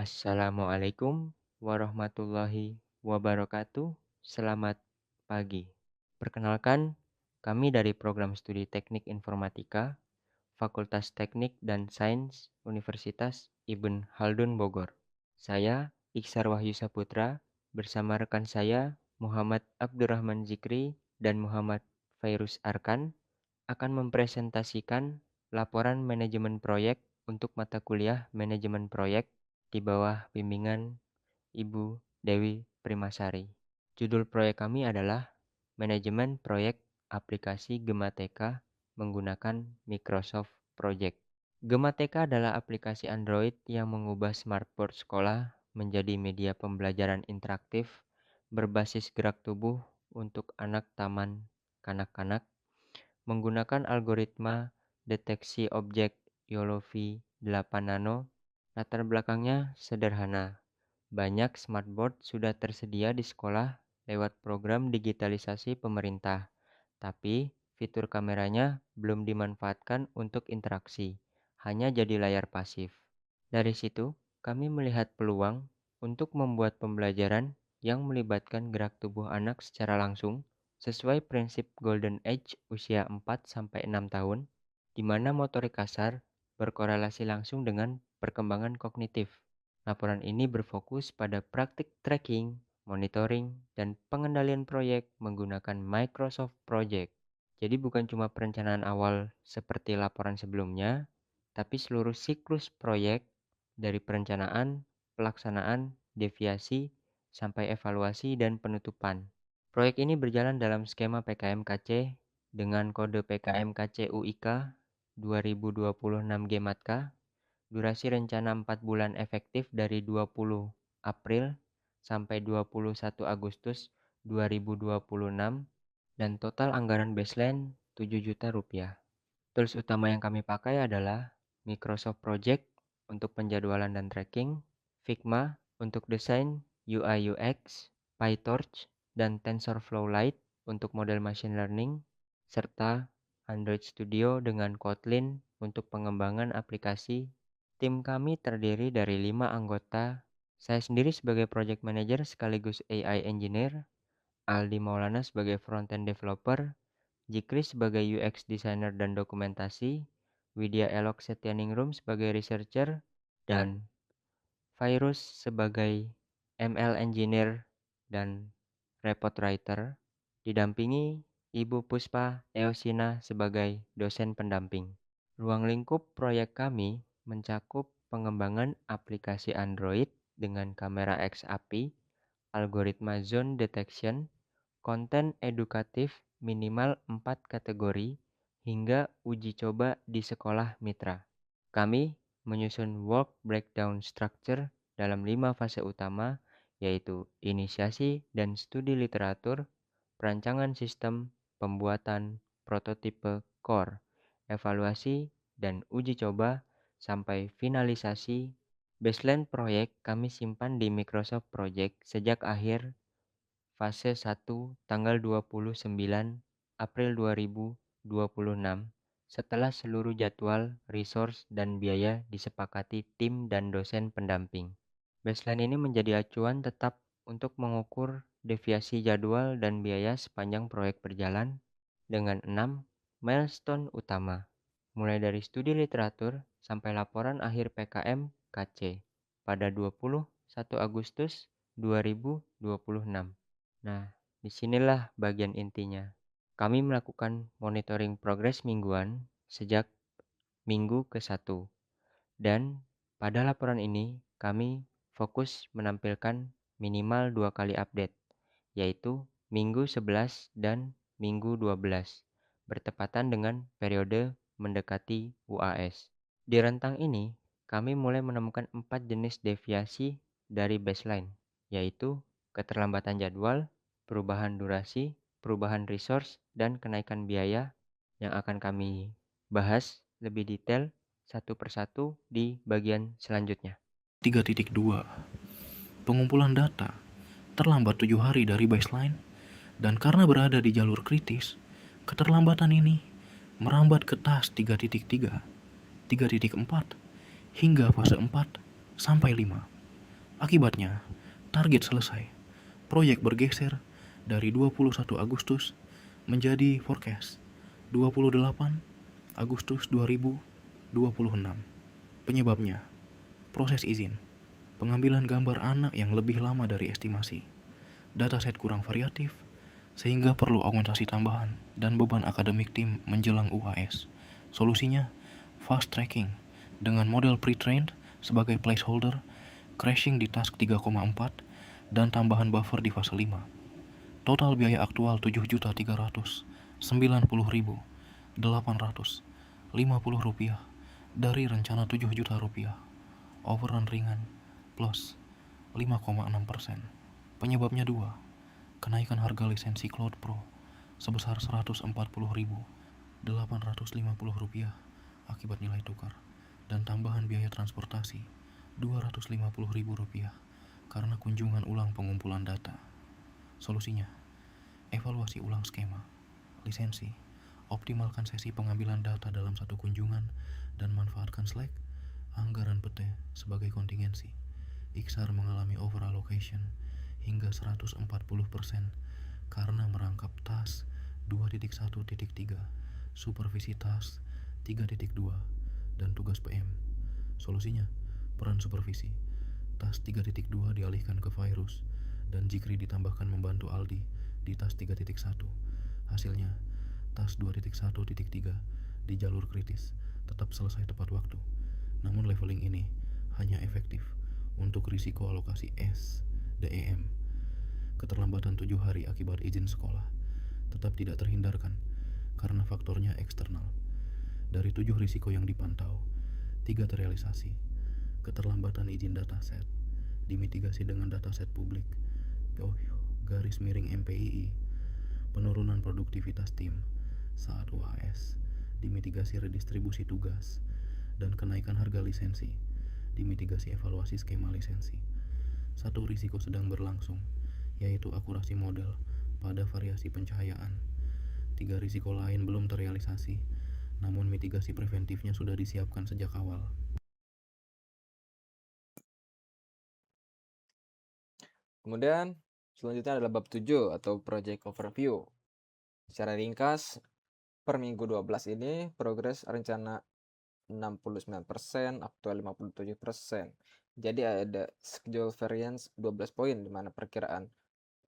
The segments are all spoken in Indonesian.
Assalamualaikum warahmatullahi wabarakatuh. Selamat pagi. Perkenalkan, kami dari Program Studi Teknik Informatika, Fakultas Teknik dan Sains Universitas Ibn Khaldun Bogor. Saya Iksar Wahyu Saputra bersama rekan saya Muhammad Abdurrahman Zikri dan Muhammad Fairuz Arkan akan mempresentasikan laporan manajemen proyek untuk mata kuliah manajemen proyek di bawah bimbingan Ibu Dewi Primasari. Judul proyek kami adalah Manajemen Proyek Aplikasi Gemateka menggunakan Microsoft Project. Gemateka adalah aplikasi Android yang mengubah smartboard sekolah menjadi media pembelajaran interaktif berbasis gerak tubuh untuk anak taman kanak-kanak menggunakan algoritma deteksi objek YOLOv 8 Nano. Latar belakangnya sederhana. Banyak smartboard sudah tersedia di sekolah lewat program digitalisasi pemerintah, tapi fitur kameranya belum dimanfaatkan untuk interaksi, hanya jadi layar pasif. Dari situ, kami melihat peluang untuk membuat pembelajaran yang melibatkan gerak tubuh anak secara langsung sesuai prinsip Golden Age usia 4-6 tahun, di mana motorik kasar berkorelasi langsung dengan perkembangan kognitif. Laporan ini berfokus pada praktik tracking, monitoring, dan pengendalian proyek menggunakan Microsoft Project. Jadi bukan cuma perencanaan awal seperti laporan sebelumnya, tapi seluruh siklus proyek dari perencanaan, pelaksanaan, deviasi, sampai evaluasi dan penutupan. Proyek ini berjalan dalam skema PKMKC dengan kode PKMKC UIK 2026 GMATK, durasi rencana 4 bulan efektif dari 20 April sampai 21 Agustus 2026 dan total anggaran baseline 7 juta rupiah. Tools utama yang kami pakai adalah Microsoft Project untuk penjadwalan dan tracking, Figma untuk desain UI UX, PyTorch, dan TensorFlow Lite untuk model machine learning, serta Android Studio dengan Kotlin untuk pengembangan aplikasi. Tim kami terdiri dari 5 anggota. Saya sendiri sebagai project manager sekaligus AI engineer, Aldi Maulana sebagai front-end developer, Jikri sebagai UX designer dan dokumentasi, Widya Elok Setianingrum sebagai researcher, dan Fairuz sebagai ML engineer dan report writer, didampingi Ibu Puspa Eosina sebagai dosen pendamping. Ruang lingkup proyek kami mencakup pengembangan aplikasi Android dengan kamera XAPI, algoritma zone detection, konten edukatif minimal 4 kategori, hingga uji coba di sekolah mitra. Kami menyusun work breakdown structure dalam 5 fase utama, yaitu inisiasi dan studi literatur, perancangan sistem, pembuatan prototipe core, evaluasi dan uji coba, sampai finalisasi. Baseline proyek kami simpan di Microsoft Project sejak akhir fase 1 tanggal 29 April 2026 setelah seluruh jadwal, resource, dan biaya disepakati tim dan dosen pendamping. Baseline ini menjadi acuan tetap untuk mengukur deviasi jadwal dan biaya sepanjang proyek berjalan dengan 6 milestone utama, mulai dari studi literatur sampai laporan akhir PKM KC pada 21 Agustus 2026. Nah, disinilah bagian intinya. Kami melakukan monitoring progres mingguan sejak minggu ke-1. Dan pada laporan ini kami fokus menampilkan minimal 2 kali update, yaitu minggu 11 dan minggu 12, bertepatan dengan periode mendekati UAS. Di rentang ini, kami mulai menemukan 4 jenis deviasi dari baseline, yaitu keterlambatan jadwal, perubahan durasi, perubahan resource, dan kenaikan biaya yang akan kami bahas lebih detail satu persatu di bagian selanjutnya. 3.2 Pengumpulan data terlambat 7 hari dari baseline, dan karena berada di jalur kritis, keterlambatan ini merambat ke task 3.3, 3.4, hingga fase 4 sampai 5. Akibatnya, target selesai. Proyek bergeser dari 21 Agustus menjadi forecast 28 Agustus 2026. Penyebabnya, proses izin, pengambilan gambar anak yang lebih lama dari estimasi, dataset kurang variatif, sehingga perlu augmentasi tambahan dan beban akademik tim menjelang UAS. Solusinya, fast tracking dengan model pre-trained sebagai placeholder, crashing di task 3,4 dan tambahan buffer di fase 5. Total biaya aktual 7.390.850 rupiah dari rencana 7 juta rupiah. Overrun ringan plus 5,6%. Penyebabnya dua, kenaikan harga lisensi Cloud Pro sebesar 140.850 rupiah akibat nilai tukar dan tambahan biaya transportasi 250.000 rupiah karena kunjungan ulang pengumpulan data. Solusinya, evaluasi ulang skema, lisensi, optimalkan sesi pengambilan data dalam satu kunjungan dan manfaatkan Slack, anggaran PT sebagai kontingensi. Iksar mengalami overallocation hingga 140% karena merangkap task 2.1.3, supervisi task 3.2, dan tugas PM. Solusinya, peran supervisi. Task 3.2 dialihkan ke Virus dan Jikri ditambahkan membantu Aldi di task 3.1. Hasilnya, task 2.1.3 di jalur kritis tetap selesai tepat waktu. Namun leveling ini hanya efektif untuk risiko alokasi SDEM. Keterlambatan 7 hari akibat izin sekolah tetap tidak terhindarkan karena faktornya eksternal. Dari 7 risiko yang dipantau, 3 terrealisasi. Keterlambatan izin dataset dimitigasi dengan dataset publik, garis miring MPII, penurunan produktivitas tim saat UAS, dimitigasi redistribusi tugas, dan kenaikan harga lisensi, dimitigasi evaluasi skema lisensi. Satu risiko sedang berlangsung, yaitu akurasi model pada variasi pencahayaan. 3 risiko lain belum terrealisasi, namun mitigasi preventifnya sudah disiapkan sejak awal. Kemudian selanjutnya adalah bab 7 atau project overview. Secara ringkas, per minggu 12 ini progres rencana 69%, aktual 57%. Jadi ada schedule variance 12 poin di mana perkiraan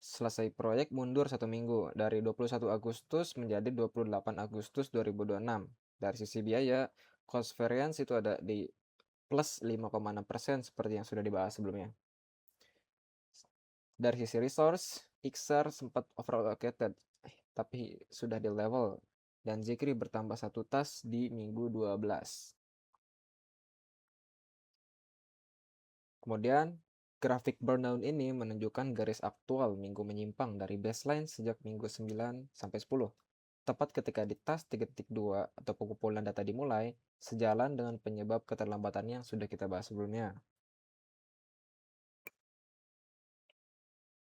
selesai proyek mundur 1 minggu dari 21 Agustus menjadi 28 Agustus 2026. Dari sisi biaya, cost variance itu ada di plus 5,6% seperti yang sudah dibahas sebelumnya. Dari sisi resource, Iksar sempat overallocated, tapi sudah di level, dan Zikri bertambah 1 task di minggu 12. Kemudian, grafik burndown ini menunjukkan garis aktual minggu menyimpang dari baseline sejak minggu 9 sampai 10. Tepat ketika di task 3.2 atau pengumpulan data dimulai, sejalan dengan penyebab keterlambatannya yang sudah kita bahas sebelumnya.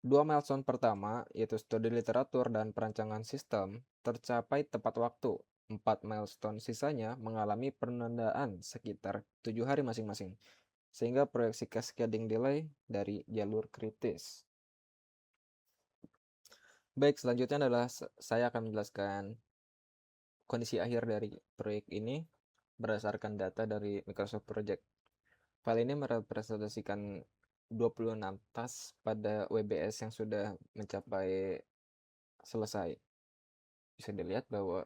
Dua milestone pertama, yaitu studi literatur dan perancangan sistem, tercapai tepat waktu. 4 milestone sisanya mengalami penundaan sekitar 7 hari masing-masing, sehingga proyeksi cascading delay dari jalur kritis. Baik, selanjutnya adalah saya akan menjelaskan kondisi akhir dari proyek ini berdasarkan data dari Microsoft Project. File ini merepresentasikan 26 task pada WBS yang sudah mencapai selesai. Bisa dilihat bahwa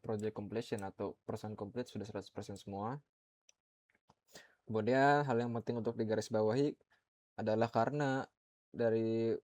project completion atau persen complete sudah 100% semua. Kemudian hal yang penting untuk digarisbawahi adalah karena dari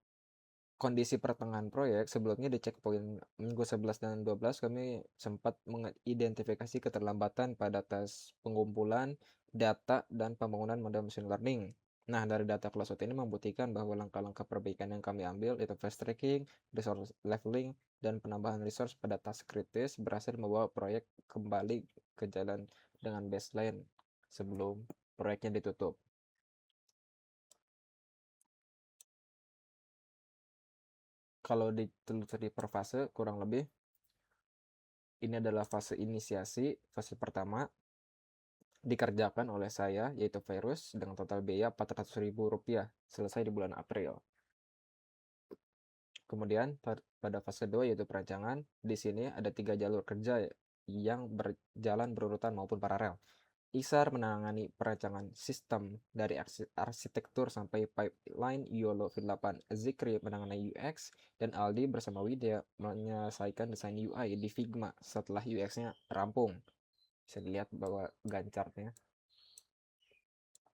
kondisi pertengahan proyek sebelumnya di checkpoint minggu 11 dan 12 kami sempat mengidentifikasi keterlambatan pada tes pengumpulan data dan pembangunan model machine learning. Nah, dari data closed ini membuktikan bahwa langkah-langkah perbaikan yang kami ambil itu fast tracking, resource leveling, dan penambahan resource pada task kritis berhasil membawa proyek kembali ke jalan dengan baseline sebelum proyeknya ditutup. Kalau ditelusuri per fase kurang lebih ini adalah fase inisiasi, fase pertama. dikerjakan oleh saya, yaitu Virus, dengan total biaya Rp400.000 selesai di bulan April. Kemudian pada fase 2 yaitu perancangan, di sini ada 3 jalur kerja yang berjalan berurutan maupun paralel. Isar menangani perancangan sistem dari arsitektur sampai pipeline YOLO V8. Zikri menangani UX, dan Aldi bersama Widya menyelesaikan desain UI di Figma setelah UX-nya rampung. Bisa dilihat bahwa gancarnya.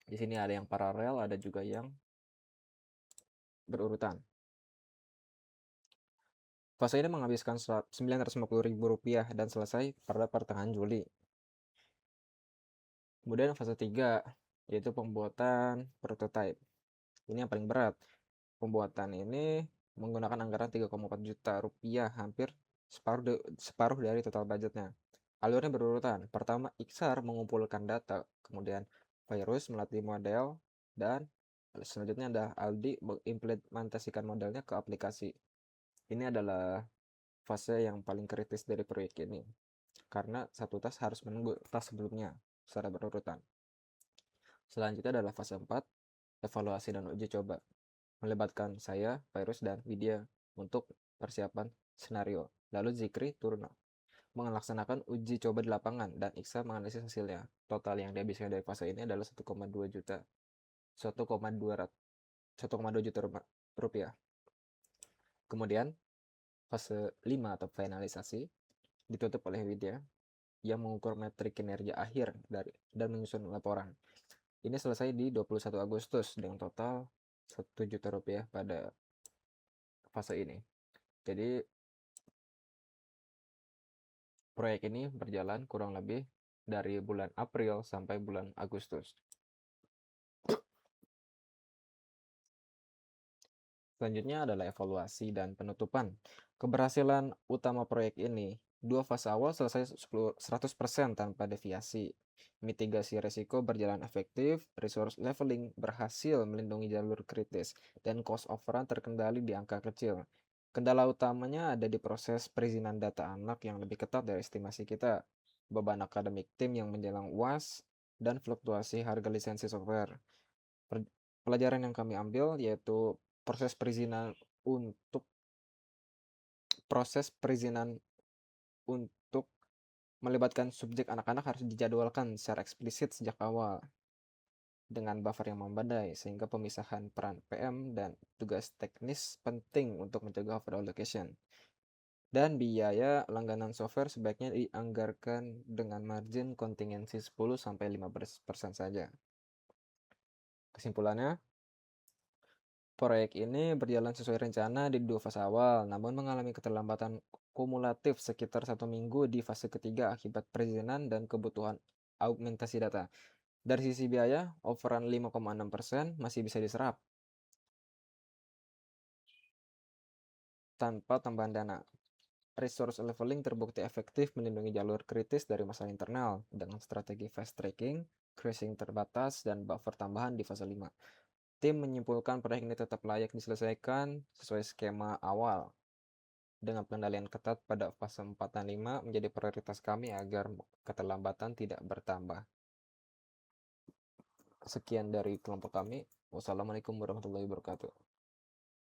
Di sini ada yang paralel, ada juga yang berurutan. Fase ini menghabiskan Rp950.000 dan selesai pada pertengahan Juli. Kemudian fase 3 yaitu pembuatan prototype. Ini yang paling berat. Pembuatan ini menggunakan anggaran Rp3,4 juta, hampir separuh dari total budgetnya. Alurnya berurutan. Pertama, Iksar mengumpulkan data, kemudian Virus melatih model, dan selanjutnya ada Aldi mengimplementasikan modelnya ke aplikasi. Ini adalah fase yang paling kritis dari proyek ini, karena satu tas harus menunggu tas sebelumnya secara berurutan. Selanjutnya adalah fase 4, evaluasi dan uji coba, melibatkan saya, Virus, dan Widya untuk persiapan skenario. Lalu Zikri turun melaksanakan uji coba di lapangan, dan Iksa menganalisis hasilnya. Total yang dihabiskan dari fase ini adalah 1,2 juta. 1,2 juta rupiah. Kemudian fase 5 atau finalisasi ditutup oleh Widya yang mengukur metrik kinerja akhir dan menyusun laporan. Ini selesai di 21 Agustus dengan total 1 juta rupiah pada fase ini. Jadi proyek ini berjalan kurang lebih dari bulan April sampai bulan Agustus. Selanjutnya adalah evaluasi dan penutupan. Keberhasilan utama proyek ini, 2 fase awal selesai 100% tanpa deviasi. Mitigasi risiko berjalan efektif, resource leveling berhasil melindungi jalur kritis, dan cost overrun terkendali di angka kecil. Kendala utamanya ada di proses perizinan data anak yang lebih ketat dari estimasi kita, beban akademik tim yang menjelang UAS, dan fluktuasi harga lisensi software. Pelajaran yang kami ambil yaitu proses perizinan untuk melibatkan subjek anak-anak harus dijadwalkan secara eksplisit sejak awal dengan buffer yang membadai, sehingga pemisahan peran PM dan tugas teknis penting untuk mencegah overallocation. Dan biaya langganan software sebaiknya dianggarkan dengan margin kontingensi 10-15% saja. Kesimpulannya, proyek ini berjalan sesuai rencana di 2 fase awal, namun mengalami keterlambatan kumulatif sekitar 1 minggu di fase ketiga akibat perizinan dan kebutuhan augmentasi data. Dari sisi biaya, overrun 5,6% masih bisa diserap tanpa tambahan dana. Resource leveling terbukti efektif melindungi jalur kritis dari masalah internal dengan strategi fast tracking, crashing terbatas, dan buffer tambahan di fase 5. Tim menyimpulkan proyek ini tetap layak diselesaikan sesuai skema awal. Dengan pengendalian ketat pada fase 4 dan 5 menjadi prioritas kami agar keterlambatan tidak bertambah. Sekian dari kelompok kami. Wassalamualaikum warahmatullahi wabarakatuh.